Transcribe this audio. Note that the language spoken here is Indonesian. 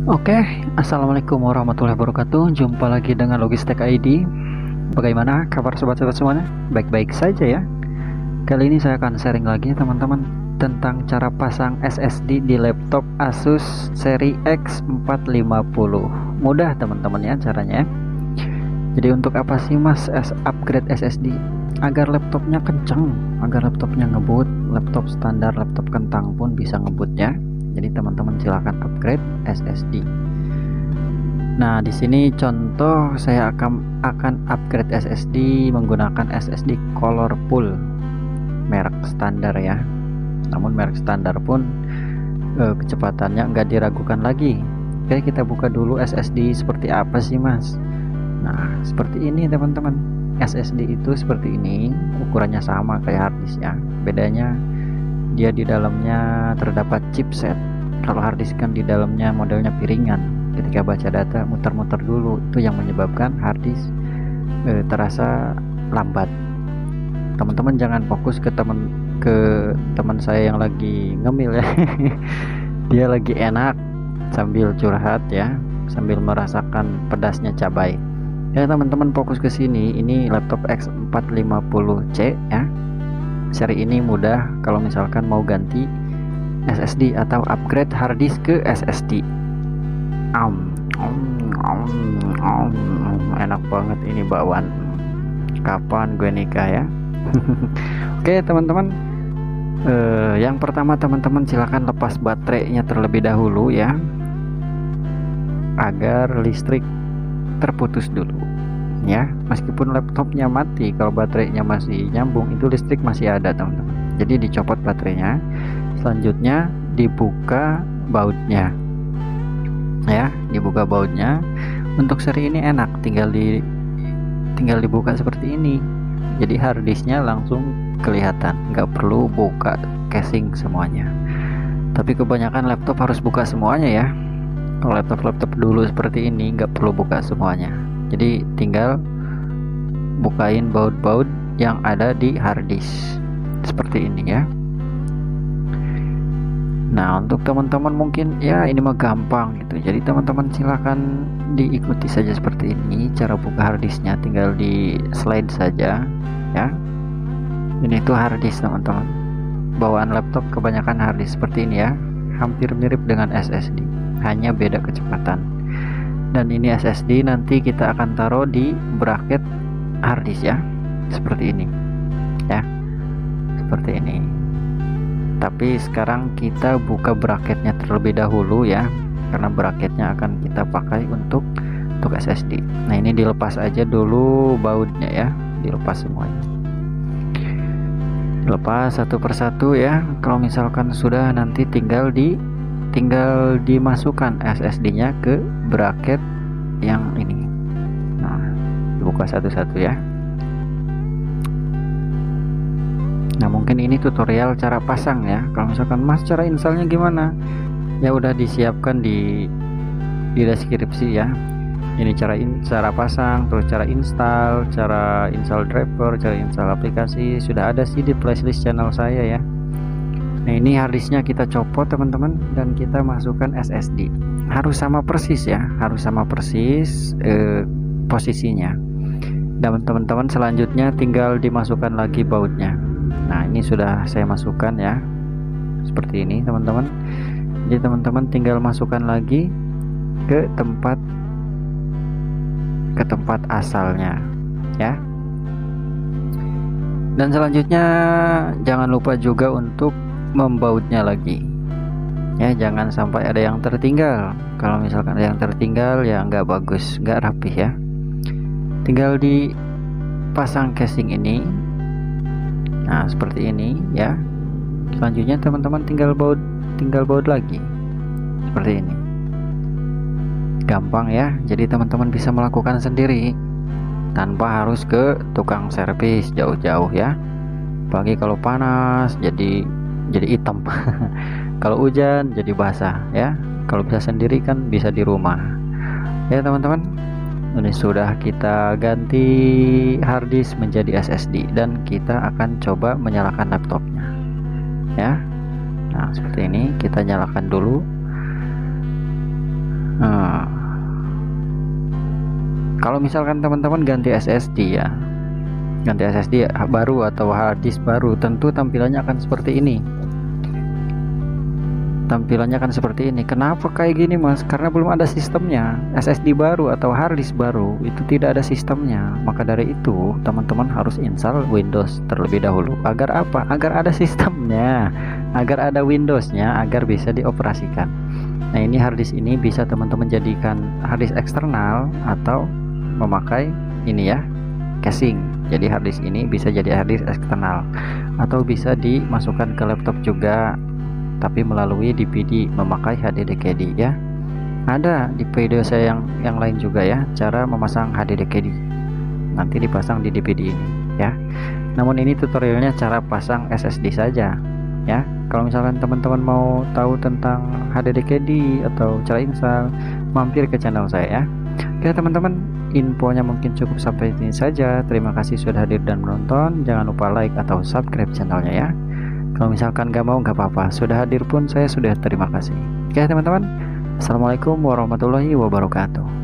Oke, assalamualaikum warahmatullahi wabarakatuh. Jumpa lagi dengan Logistek ID. Bagaimana kabar sobat-sobat semuanya? Baik-baik saja ya. Kali ini saya akan sharing lagi teman-teman tentang cara pasang SSD di laptop Asus seri X450. Mudah teman-teman ya caranya. Jadi untuk apa sih mas upgrade SSD? Agar laptopnya kenceng, agar laptopnya ngebut. Laptop standar, laptop kentang pun bisa ngebut ya. Jadi teman-teman silahkan upgrade SSD. Nah, di sini contoh saya akan upgrade SSD menggunakan SSD Colorful merek standar ya. Namun merek standar pun kecepatannya nggak diragukan lagi. Oke, kita buka dulu SSD seperti apa sih mas. Nah, seperti ini teman-teman. SSD itu seperti ini, ukurannya sama kayak harddisk ya. Bedanya dia di dalamnya terdapat chipset. Kalau harddisk kan di dalamnya modelnya piringan. Ketika baca data muter-muter dulu, itu yang menyebabkan harddisk terasa lambat. Teman-teman jangan fokus ke teman saya yang lagi ngemil ya. Dia lagi enak sambil curhat ya, sambil merasakan pedasnya cabai. Ya teman-teman fokus ke sini. Ini laptop X450C ya. Seri ini mudah kalau misalkan mau ganti SSD atau upgrade harddisk ke SSD. Enak banget ini bakwan. Kapan gue nikah ya? Oke teman-teman, yang pertama teman-teman silahkan lepas baterainya terlebih dahulu ya, agar listrik terputus dulu ya. Meskipun laptopnya mati, kalau baterainya masih nyambung itu listrik masih ada teman-teman. Jadi dicopot baterainya, selanjutnya dibuka bautnya ya, dibuka bautnya. Untuk seri ini enak, tinggal dibuka seperti ini, jadi harddisknya langsung kelihatan, nggak perlu buka casing semuanya. Tapi kebanyakan laptop harus buka semuanya ya. Kalau laptop dulu seperti ini nggak perlu buka semuanya, jadi tinggal bukain baut-baut yang ada di harddisk seperti ini ya. Nah untuk teman-teman mungkin ya ini mah gampang gitu, jadi teman-teman silahkan diikuti saja seperti ini. Cara buka harddisknya tinggal di slide saja ya. Ini tuh harddisk teman-teman, bawaan laptop kebanyakan harddisk seperti ini ya, hampir mirip dengan SSD, hanya beda kecepatan. Dan ini SSD nanti kita akan taruh di bracket harddisk ya, seperti ini ya, seperti ini. Tapi sekarang kita buka bracketnya terlebih dahulu ya, karena bracketnya akan kita pakai untuk SSD. Nah ini dilepas aja dulu bautnya ya, dilepas semuanya, dilepas satu persatu ya. Kalau misalkan sudah, nanti tinggal dimasukkan SSD-nya ke bracket yang ini. Nah, dibuka satu-satu ya. Nah, mungkin ini tutorial cara pasang ya. Kalau misalkan Mas cara installnya gimana? Ya udah disiapkan di deskripsi ya. Ini cara pasang, terus cara install driver, cara install aplikasi sudah ada sih di playlist channel saya ya. Nah ini harddisknya kita copot teman-teman, dan kita masukkan SSD. Harus sama persis ya, harus sama persis posisinya. Dan teman-teman selanjutnya tinggal dimasukkan lagi bautnya. Nah ini sudah saya masukkan ya, seperti ini teman-teman. Jadi teman-teman tinggal masukkan lagi ke tempat asalnya ya. Dan selanjutnya jangan lupa juga untuk membautnya lagi ya, jangan sampai ada yang tertinggal. Kalau misalkan ada yang tertinggal ya nggak bagus, nggak rapih ya. Tinggal dipasang casing ini. Nah seperti ini ya. Selanjutnya teman-teman tinggal baut lagi seperti ini. Gampang ya, jadi teman-teman bisa melakukan sendiri tanpa harus ke tukang servis jauh-jauh ya. Apalagi kalau panas jadi hitam. Kalau hujan jadi basah ya. Kalau bisa sendiri kan bisa di rumah ya teman-teman. Ini sudah kita ganti harddisk menjadi SSD, dan kita akan coba menyalakan laptopnya ya. Nah seperti ini, kita nyalakan dulu. Kalau misalkan teman-teman ganti SSD ya, ganti SSD baru atau hard disk baru, tentu tampilannya akan seperti ini. Tampilannya kan seperti ini. Kenapa kayak gini mas? Karena belum ada sistemnya. SSD baru atau harddisk baru itu tidak ada sistemnya. Maka dari itu teman-teman harus install Windows terlebih dahulu. Agar apa? Agar ada sistemnya, agar ada Windowsnya, agar bisa dioperasikan. Nah ini harddisk ini bisa teman-teman jadikan harddisk eksternal atau memakai ini ya, casing. Jadi harddisk ini bisa jadi harddisk eksternal atau bisa dimasukkan ke laptop juga, tapi melalui DVD memakai HDD-KD ya. Ada di video saya yang lain juga ya, cara memasang HDD-KD. Nanti dipasang di DVD ini ya. Namun ini tutorialnya cara pasang SSD saja ya. Kalau misalkan teman-teman mau tahu tentang HDD-KD atau cara install, mampir ke channel saya ya. Oke teman-teman, infonya mungkin cukup sampai ini saja. Terima kasih sudah hadir dan menonton. Jangan lupa like atau subscribe channelnya ya. Kalau misalkan gak mau gak apa-apa, sudah hadir pun saya sudah terima kasih. Oke teman-teman, assalamualaikum warahmatullahi wabarakatuh.